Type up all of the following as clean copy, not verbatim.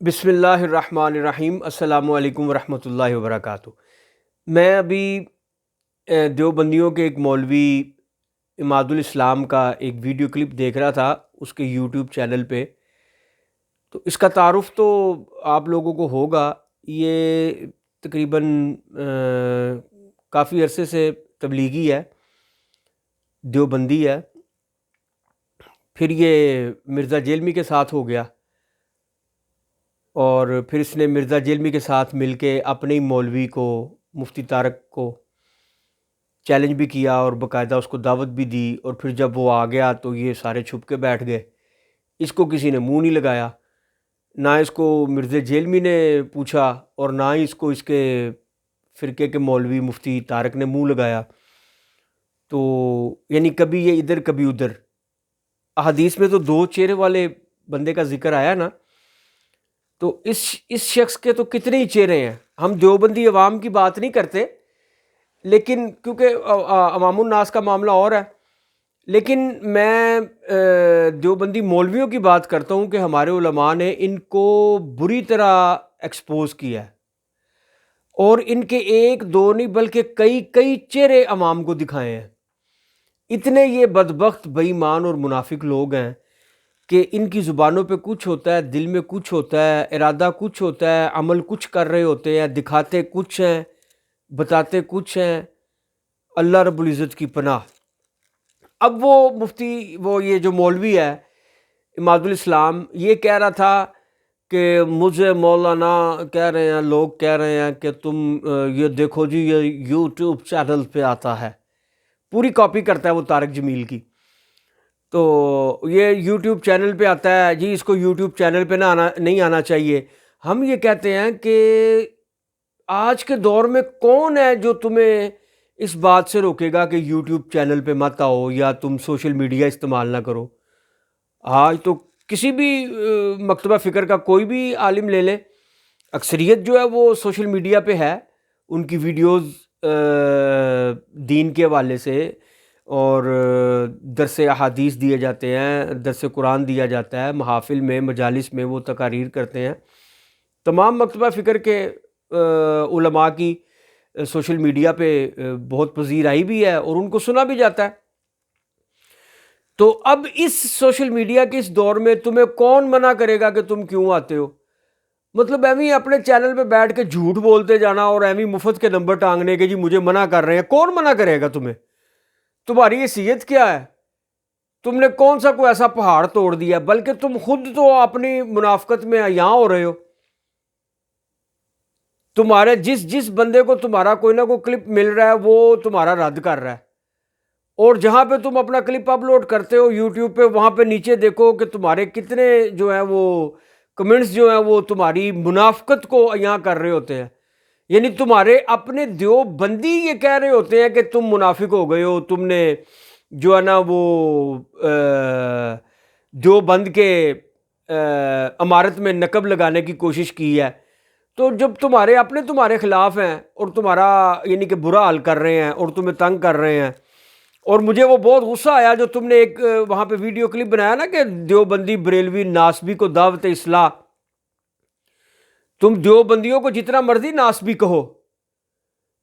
بسم اللہ الرحمن الرحیم۔ السلام علیکم ورحمۃ اللہ وبرکاتہ۔ میں ابھی دیوبندیوں کے ایک مولوی اماد الاسلام کا ایک ویڈیو کلپ دیکھ رہا تھا اس کے یوٹیوب چینل پہ۔ تو اس کا تعارف تو آپ لوگوں کو ہوگا، یہ تقریباً کافی عرصے سے تبلیغی ہے، دیوبندی ہے۔ پھر یہ مرزا جیلمی کے ساتھ ہو گیا، اور پھر اس نے مرزا جیلمی کے ساتھ مل کے اپنے ہی مولوی کو، مفتی طارق کو چیلنج بھی کیا اور باقاعدہ اس کو دعوت بھی دی، اور پھر جب وہ آ گیا تو یہ سارے چھپ کے بیٹھ گئے، اس کو کسی نے منہ نہیں لگایا، نہ اس کو مرزا جیلمی نے پوچھا اور نہ ہی اس کو اس کے فرقے کے مولوی مفتی طارق نے منہ لگایا۔ تو یعنی کبھی یہ ادھر کبھی ادھر۔ احادیث میں تو دو چہرے والے بندے کا ذکر آیا نا، تو اس شخص کے تو کتنے ہی چہرے ہیں۔ ہم دیوبندی عوام کی بات نہیں کرتے، لیکن کیونکہ عوام الناس کا معاملہ اور ہے، لیکن میں دیوبندی مولویوں کی بات کرتا ہوں کہ ہمارے علماء نے ان کو بری طرح ایکسپوز کیا ہے، اور ان کے ایک دو نہیں بلکہ کئی چہرے عوام کو دکھائے ہیں۔ اتنے یہ بدبخت بے ایمان اور منافق لوگ ہیں کہ ان کی زبانوں پہ کچھ ہوتا ہے، دل میں کچھ ہوتا ہے، ارادہ کچھ ہوتا ہے، عمل کچھ کر رہے ہوتے ہیں، دکھاتے کچھ ہیں، بتاتے کچھ ہیں۔ اللہ رب العزت کی پناہ۔ اب وہ یہ جو مولوی ہے اماد الاسلام، یہ کہہ رہا تھا کہ مجھے مولانا کہہ رہے ہیں، لوگ کہہ رہے ہیں کہ تم یہ دیکھو جی، یہ یوٹیوب چینل پہ آتا ہے، پوری کاپی کرتا ہے وہ طارق جمیل کی۔ تو یہ یوٹیوب چینل پہ آتا ہے جی، اس کو یوٹیوب چینل پہ نہیں آنا چاہیے۔ ہم یہ کہتے ہیں کہ آج کے دور میں کون ہے جو تمہیں اس بات سے روکے گا کہ یوٹیوب چینل پہ مت آؤ یا تم سوشل میڈیا استعمال نہ کرو؟ آج تو کسی بھی مکتبہ فکر کا کوئی بھی عالم لے لیں، اکثریت جو ہے وہ سوشل میڈیا پہ ہے، ان کی ویڈیوز دین کے حوالے سے، اور درس احادیث دیے جاتے ہیں، درس قرآن دیا جاتا ہے، محافل میں، مجالس میں وہ تقاریر کرتے ہیں۔ تمام مکتبہ فکر کے علماء کی سوشل میڈیا پہ بہت پذیرائی بھی ہے اور ان کو سنا بھی جاتا ہے۔ تو اب اس سوشل میڈیا کے اس دور میں تمہیں کون منع کرے گا کہ تم کیوں آتے ہو؟ مطلب ایویں اپنے چینل پہ بیٹھ کے جھوٹ بولتے جانا اور ایویں مفت کے نمبر ٹانگنے کے، جی مجھے منع کر رہے ہیں۔ کون منع کرے گا تمہیں؟ تمہاری حیثیت کیا ہے؟ تم نے کون سا کوئی ایسا پہاڑ توڑ دیا؟ بلکہ تم خود تو اپنی منافقت میں یہاں ہو رہے ہو۔ تمہارے جس بندے کو تمہارا کوئی نہ کوئی کلپ مل رہا ہے وہ تمہارا رد کر رہا ہے، اور جہاں پہ تم اپنا کلپ اپلوڈ کرتے ہو یوٹیوب پہ، وہاں پہ نیچے دیکھو کہ تمہارے کتنے جو ہیں وہ کمنٹس جو ہیں وہ تمہاری منافقت کو یہاں کر رہے ہوتے ہیں۔ یعنی تمہارے اپنے دیوبندی یہ کہہ رہے ہوتے ہیں کہ تم منافق ہو گئے ہو، تم نے جو ہے نا وہ دیوبند کے امارت میں نقب لگانے کی کوشش کی ہے۔ تو جب تمہارے اپنے تمہارے خلاف ہیں اور تمہارا یعنی کہ برا حال کر رہے ہیں اور تمہیں تنگ کر رہے ہیں، اور مجھے وہ بہت غصہ آیا جو تم نے ایک وہاں پہ ویڈیو کلپ بنایا نا کہ دیوبندی بریلوی ناسبی کو دعوت اصلاح۔ تم دیوبندیوں کو جتنا مرضی ناسبی کہو،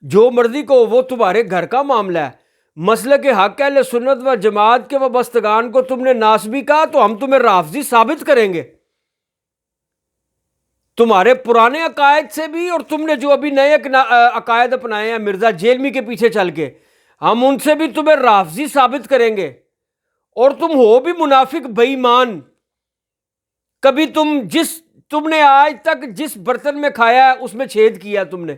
جو مرضی کہو، وہ تمہارے گھر کا معاملہ ہے۔ مسلک حق اہل سنت و جماعت کے وابستگان کو تم نے ناسبی کہا تو ہم تمہیں رافضی ثابت کریں گے، تمہارے پرانے عقائد سے بھی، اور تم نے جو ابھی نئے عقائد اپنائے ہیں مرزا جیلمی کے پیچھے چل کے، ہم ان سے بھی تمہیں رافضی ثابت کریں گے۔ اور تم ہو بھی منافق بے ایمان۔ کبھی تم نے آج تک جس برتن میں کھایا ہے اس میں چھید کیا تم نے،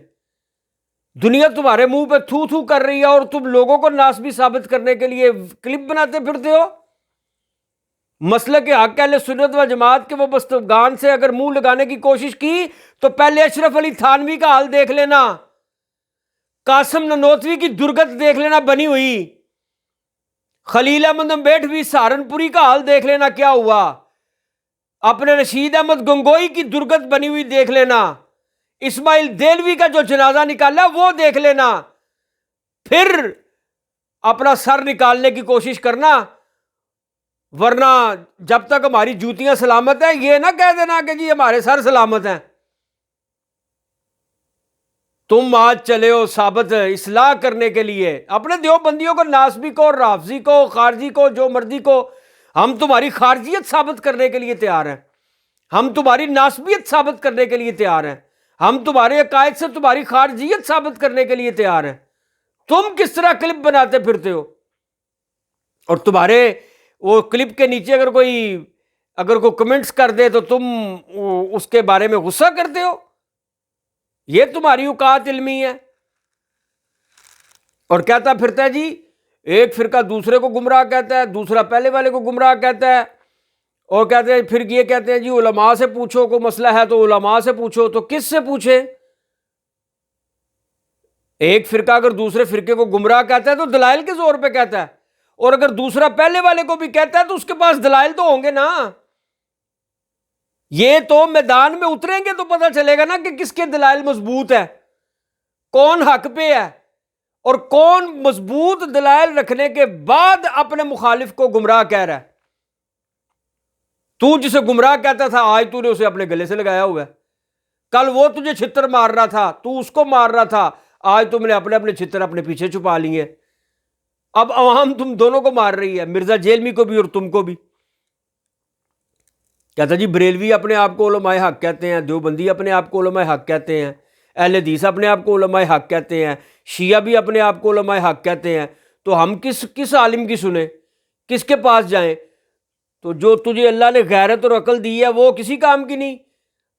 دنیا تمہارے منہ پہ تھو تھو کر رہی ہے اور تم لوگوں کو ناسبی ثابت کرنے کے لیے کلپ بناتے پھرتے ہو۔ مسلک حق اہل سنت و جماعت کے وابستگان سے اگر منہ لگانے کی کوشش کی تو پہلے اشرف علی تھانوی کا حال دیکھ لینا، قاسم ننوتوی کی درگت دیکھ لینا بنی ہوئی، خلیل احمد امبیڈوی سہارنپوری کا حال دیکھ لینا کیا ہوا، اپنے رشید احمد گنگوئی کی درگت بنی ہوئی دیکھ لینا، اسماعیل دیلوی کا جو جنازہ نکالا وہ دیکھ لینا، پھر اپنا سر نکالنے کی کوشش کرنا۔ ورنہ جب تک ہماری جوتیاں سلامت ہیں یہ نہ کہہ دینا کہ جی ہمارے سر سلامت ہیں. تم آج چلے ہو ثابت اصلاح کرنے کے لیے اپنے دیوبندیوں کو، ناسبی کو، رافضی کو، خارجی کو، جو مرضی کو. ہم تمہاری خارجیت ثابت کرنے کے لیے تیار ہیں، ہم تمہاری ناسبیت ثابت کرنے کے لیے تیار ہیں، ہم تمہارے عقائد سے تمہاری خارجیت ثابت کرنے کے لیے تیار ہیں. تم کس طرح کلپ بناتے پھرتے ہو، اور تمہارے وہ کلپ کے نیچے اگر کوئی کمنٹس کر دے تو تم اس کے بارے میں غصہ کرتے ہو. یہ تمہاری اوقات علمی ہے. اور کہتا پھرتا ہے جی ایک فرقہ دوسرے کو گمراہ کہتا ہے، دوسرا پہلے والے کو گمراہ کہتا ہے، اور کہتے ہیں پھر یہ کہتے ہیں جی علماء سے پوچھو، کوئی مسئلہ ہے تو علماء سے پوچھو. تو کس سے پوچھے؟ ایک فرقہ اگر دوسرے فرقے کو گمراہ کہتا ہے تو دلائل کے زور پہ کہتا ہے، اور اگر دوسرا پہلے والے کو بھی کہتا ہے تو اس کے پاس دلائل تو ہوں گے نا. یہ تو میدان میں اتریں گے تو پتہ چلے گا نا کہ کس کے دلائل مضبوط ہے، کون حق پہ ہے، اور کون مضبوط دلائل رکھنے کے بعد اپنے مخالف کو گمراہ کہہ رہا ہے. تو جسے گمراہ کہتا تھا آج تو نے اسے اپنے گلے سے لگایا ہوا ہے. کل وہ تجھے چھتر مار رہا تھا، تو اس کو مار رہا تھا، آج تم نے اپنے چھتر اپنے پیچھے چھپا لیے. اب عوام تم دونوں کو مار رہی ہے، مرزا جیلمی کو بھی اور تم کو بھی. کہتا جی بریلوی اپنے آپ کو علماء حق کہتے ہیں، دیوبندی اپنے آپ کو علماء حق کہتے ہیں، اہل حدیث اپنے آپ کو علماء حق کہتے ہیں، شیعہ بھی اپنے آپ کو علماء حق کہتے ہیں. تو ہم کس عالم کی سنیں، کس کے پاس جائیں؟ تو جو تجھے اللہ نے غیرت اور عقل دی ہے وہ کسی کام کی نہیں.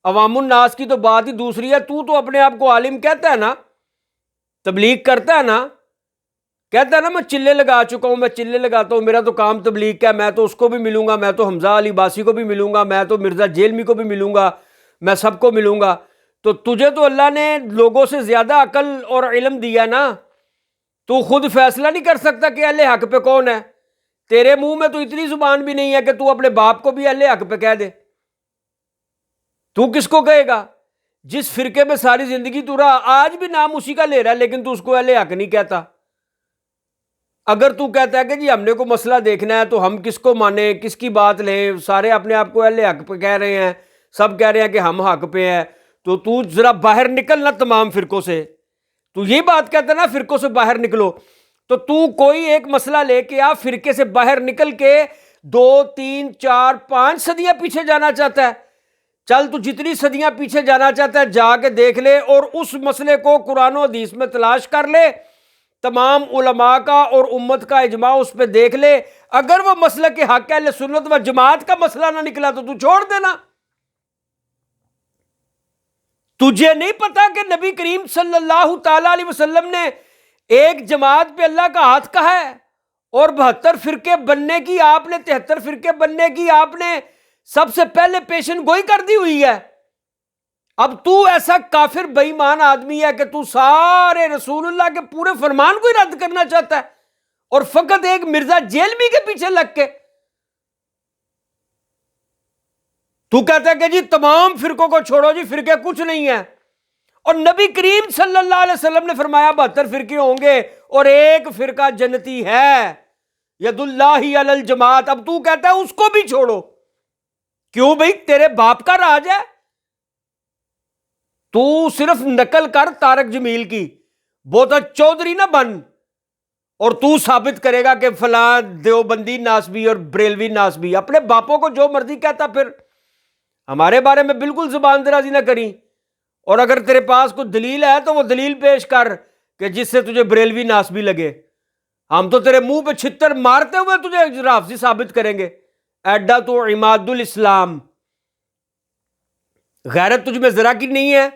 عوام الناس کی تو بات ہی دوسری ہے. تو اپنے آپ کو عالم کہتا ہے نا، تبلیغ کرتا ہے نا، کہتا ہے نا میں چلے لگا چکا ہوں، میں چلے لگاتا ہوں، میرا تو کام تبلیغ کا ہے، میں تو اس کو بھی ملوں گا، میں تو حمزہ علی باسی کو بھی ملوں گا، میں تو مرزا جیلمی کو بھی ملوں گا، میں سب کو ملوں گا. تو تجھے تو اللہ نے لوگوں سے زیادہ عقل اور علم دیا نا. تو خود فیصلہ نہیں کر سکتا کہ اہل حق پہ کون ہے. تیرے منہ میں تو اتنی زبان بھی نہیں ہے کہ تو اپنے باپ کو بھی اہل حق پہ کہہ دے. تو کس کو کہے گا؟ جس فرقے میں ساری زندگی تو رہا، آج بھی نام اسی کا لے رہا ہے، لیکن تو اس کو اہل حق نہیں کہتا. اگر تو کہتا ہے کہ جی ہم نے کوئی مسئلہ دیکھنا ہے تو ہم کس کو مانیں، کس کی بات لیں، سارے اپنے آپ کو اہل حق پہ کہہ رہے ہیں، سب کہہ رہے ہیں کہ ہم حق پہ ہیں، تو ذرا باہر نکلنا تمام فرقوں سے. تو یہی بات کہتا ہے نا فرقوں سے باہر نکلو. تو کوئی ایک مسئلہ لے کے آپ فرقے سے باہر نکل کے 2 3 4 5 صدیاں پیچھے جانا چاہتا ہے. چل تو جتنی صدیاں پیچھے جانا چاہتا ہے جا کے دیکھ لے، اور اس مسئلے کو قرآن و حدیث میں تلاش کر لے، تمام علماء کا اور امت کا اجماع اس پہ دیکھ لے. اگر وہ مسئلہ کے حق اہل سنت و جماعت کا مسئلہ نہ نکلا تو چھوڑ دینا. تجھے نہیں پتا کہ نبی کریم صلی اللہ تعالی علیہ وسلم نے ایک جماعت پہ اللہ کا ہاتھ کہا ہے، اور 72 فرقے بننے کی آپ نے 73 فرقے بننے کی آپ نے سب سے پہلے پیشن گوئی کر دی ہوئی ہے. اب تو ایسا کافر بے ایمان آدمی ہے کہ تو سارے رسول اللہ کے پورے فرمان کو ہی رد کرنا چاہتا ہے، اور فقط ایک مرزا جیلمی کے پیچھے لگ کے تو کہتا ہے کہ جی تمام فرقوں کو چھوڑو، جی فرقے کچھ نہیں ہیں. اور نبی کریم صلی اللہ علیہ وسلم نے فرمایا 72 فرقے ہوں گے اور ایک فرقہ جنتی ہے، ید اللہ علی الجماعت. اب تو کہتا ہے اس کو بھی چھوڑو. کیوں بھئی؟ تیرے باپ کا راج ہے. تو صرف نقل کر طارق جمیل کی، بہت چودھری نہ بن، اور تو ثابت کرے گا کہ فلاں دیوبندی ناسبی اور بریلوی ناسبی. اپنے باپوں کو جو مرضی کہتا، پھر ہمارے بارے میں بالکل زبان درازی نہ کری. اور اگر تیرے پاس کوئی دلیل ہے تو وہ دلیل پیش کر کہ جس سے تجھے بریلوی ناسبی لگے. ہم تو تیرے منہ پہ چھتر مارتے ہوئے تجھے رافضی ثابت کریں گے. ایڈا تو عماد الاسلام. غیرت تجھ میں ذرا کی نہیں ہے.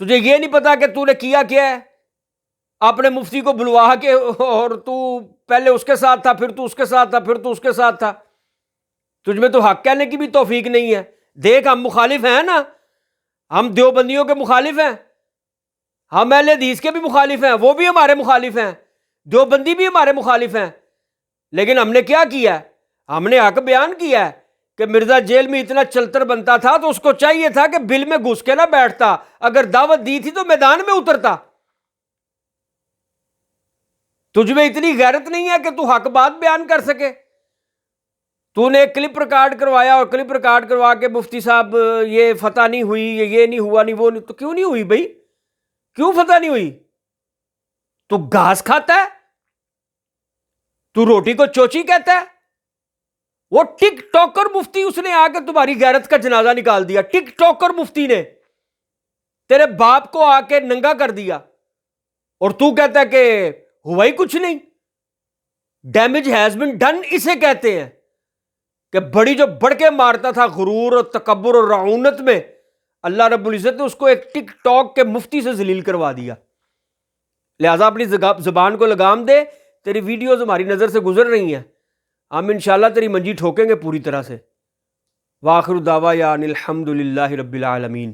تجھے یہ نہیں پتا کہ تو نے کیا کیا ہے. اپنے مفتی کو بلوا کے، اور تو پہلے اس کے ساتھ تھا، پھر تو اس کے ساتھ تھا، پھر تو اس کے ساتھ تھا. تجھ میں تو حق کہنے کی بھی توفیق نہیں ہے. دیکھ ہم مخالف ہیں نا، ہم دیوبندیوں کے مخالف ہیں، ہم اہل حدیث کے بھی مخالف ہیں، وہ بھی ہمارے مخالف ہیں، دیوبندی بھی ہمارے مخالف ہیں. لیکن ہم نے کیا کیا؟ ہم نے حق بیان کیا ہے کہ مرزا جیل میں اتنا چلتر بنتا تھا تو اس کو چاہیے تھا کہ بل میں گھس کے نہ بیٹھتا، اگر دعوت دی تھی تو میدان میں اترتا. تجھ میں اتنی غیرت نہیں ہے کہ تو حق بات بیان کر سکے. تو نے کلپ ریکارڈ کروایا اور کلپ ریکارڈ کروا کے مفتی صاحب یہ فتح نہیں ہوئی، یہ نہیں ہوا، نہیں وہ نہیں، تو کیوں نہیں ہوئی بھائی؟ کیوں فتح نہیں ہوئی؟ تو گھاس کھاتا ہے؟ تو روٹی کو چوچی کہتا ہے؟ وہ ٹک ٹاکر مفتی، اس نے آ کے تمہاری غیرت کا جنازہ نکال دیا. ٹک ٹاکر مفتی نے تیرے باپ کو آ کے ننگا کر دیا، اور تو کہتا ہے کہ ہوا ہی کچھ نہیں. ڈیمیج ہیز بین ڈن اسے کہتے ہیں کہ بڑی جو بڑھ کے مارتا تھا غرور اور تکبر اور رعونت میں، اللہ رب العزت نے اس کو ایک ٹک ٹاک کے مفتی سے ذلیل کروا دیا. لہٰذا اپنی زبان کو لگام دے. تیری ویڈیوز ہماری نظر سے گزر رہی ہیں، ہم انشاءاللہ تیری منجی ٹھوکیں گے پوری طرح سے. وآخر دعوانا الحمد للہ رب العالمین.